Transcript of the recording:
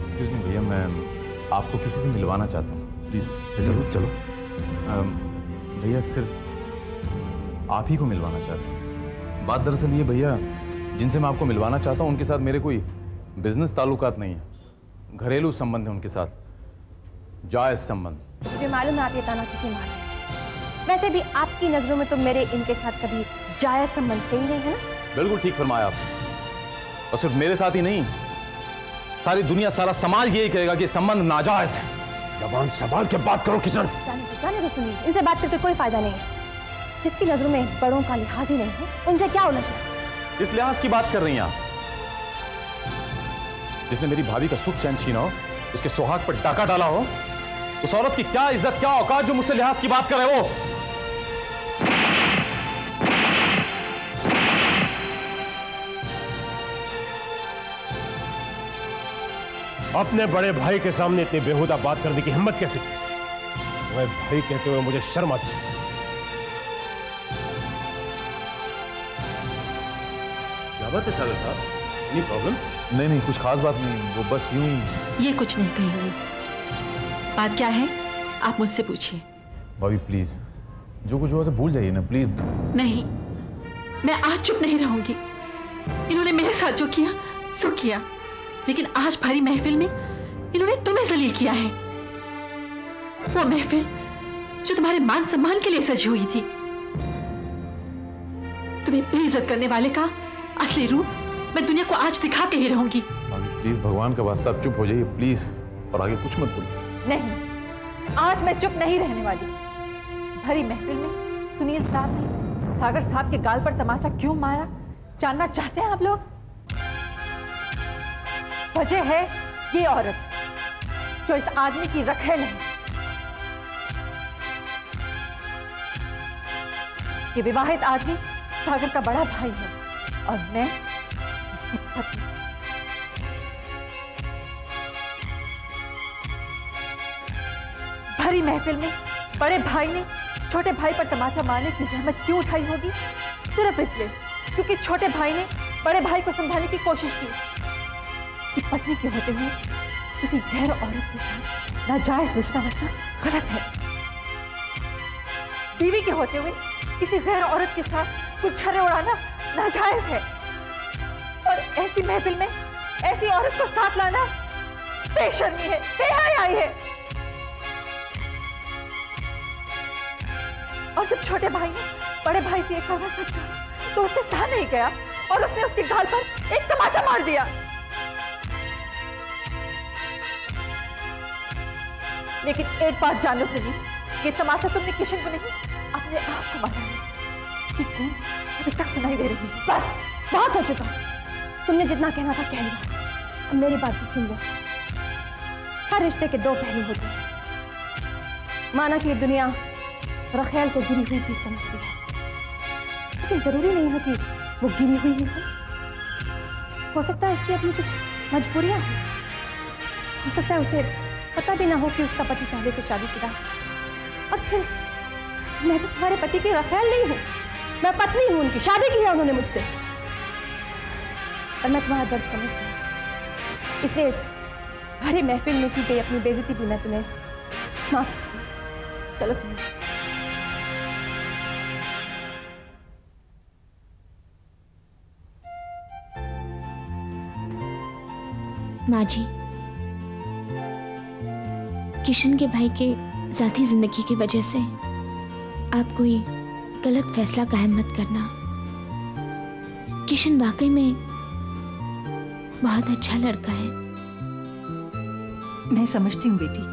Excuse me भैया, मैं आपको किसी से मिलवाना चाहता हूँ, प्लीज। जरूर, चलो। भैया सिर्फ आप ही को मिलवाना चाहता हूँ। बात दरअसल ये भैया, जिनसे मैं आपको मिलवाना चाहता हूँ उनके साथ मेरे कोई बिजनेस ताल्लुकात नहीं है, घरेलू संबंध है उनके साथ, जायज संबंध। मुझे मालूम है आप ये ताना किसी मार हैं। वैसे भी आपकी नजरों में तो मेरे इनके साथ कभी जायज संबंध थे ही नहीं, है ना? बिल्कुल ठीक फरमाया आपने। और सिर्फ मेरे साथ ही नहीं, सारी दुनिया, सारा समाज यही कहेगा कि संबंध नाजायज है। जबान संभाल के बात करो किशन। जाने दो सुनील, इनसे बात करके कोई फायदा नहीं है। जिसकी नजरों में बड़ों का लिहाज ही नहीं है, उनसे क्या उलझना? इस लिहाज की बात कर रही हैं आप? जिसने मेरी भाभी का सुख चैन छीना हो, उसके सुहाग पर डाका डाला हो, उस औरत की क्या इज्जत, क्या औकात जो मुझसे लिहाज की बात करे वो? अपने बड़े भाई के सामने इतनी बेहुदा बात करने की हिम्मत कैसे की? तुम्हें भाई कहते हुए मुझे शर्म आती है। क्या बात है सागर साहब, एनी प्रॉब्लम्स? नहीं नहीं, कुछ खास बात नहीं, वो बस यूं ही। ये कुछ नहीं कहेंगे। बात क्या है आप मुझसे पूछिए। भाभी प्लीज, जो कुछ हुआ से भूल जाइए ना प्लीज। नहीं, मैं आज चुप नहीं रहूंगी। इन्होंने मेरे साथ जो किया सो किया, लेकिन आज भरी महफिल में इन्होंने तुम्हें जलील किया है। वो महफिल जो तुम्हारे मान सम्मान के लिए सजी हुई थी। तुम्हें बेइज्जत करने वाले का असली रूप मैं दुनिया को आज दिखा के ही रहूंगी। प्लीज, भगवान का वास्ता आप चुप हो जाइए प्लीज, और आगे कुछ मत बोलिए। नहीं, आज मैं चुप नहीं रहने वाली। भरी महफिल में सुनील साहब ने सागर साहब के गाल पर तमाचा क्यों मारा, जानना चाहते हैं आप लोग? वजह है ये औरत जो इस आदमी की रखेल है। ये विवाहित आदमी सागर का बड़ा भाई है और मैं इसकी पत्नी। भरी महफिल में बड़े भाई ने छोटे भाई पर तमाचा मारने की जहमत क्यों उठाई होगी? सिर्फ इसलिए क्योंकि छोटे भाई ने बड़े भाई को समझाने की कोशिश की कि पत्नी के होते हुए किसी गैर औरत के साथ नाजायज रिश्ता रखना गलत है। बीवी के होते हुए किसी गैर औरत के साथ गुच्छरे उड़ाना नाजायज है। और ऐसी महफिल में ऐसी औरत को साथ लाना बेशर्मी है, बेहयाई है। और जब छोटे भाई ने बड़े भाई से एक कहा सच कहा तो उससे सहा नहीं गया और उसने उसके गाल पर एक तमाचा मार दिया। लेकिन एक बात जान लो सुनी, ये तमाचा तुमने किशन को नहीं, अपने आप को मारा है। इसकी गूंज अभी तक सुनाई दे रही है। बस बहुत हो चुका, तुमने जितना कहना था कह लिया। अब मेरी बात तो सुन लो। हर रिश्ते के दो पहलू होते हैं। माना कि ये दुनिया रखेल को गिरी हुई चीज समझती है, लेकिन जरूरी नहीं है कि वो गिरी हुई ही हो सकता है उसकी अपनी कुछ मजबूरियां हैं। हो सकता है उसे पता भी ना हो कि उसका पति पहले से शादीशुदा है। और फिर मैं तो तुम्हारे पति की रखेल नहीं हूं, मैं पत्नी हूं उनकी, शादी की है उन्होंने मुझसे। और मैं तुम्हारा दर्द समझती हूं, इसलिए इस भरी महफिल में की गई अपनी बेइज्जती भी मैं तुम्हें माफ करती हूं। चलो सुनो। माँ जी, किशन के भाई के ज़ाती जिंदगी की वजह से आप कोई गलत फैसला कायम मत करना। किशन वाकई में बहुत अच्छा लड़का है। मैं समझती हूँ बेटी,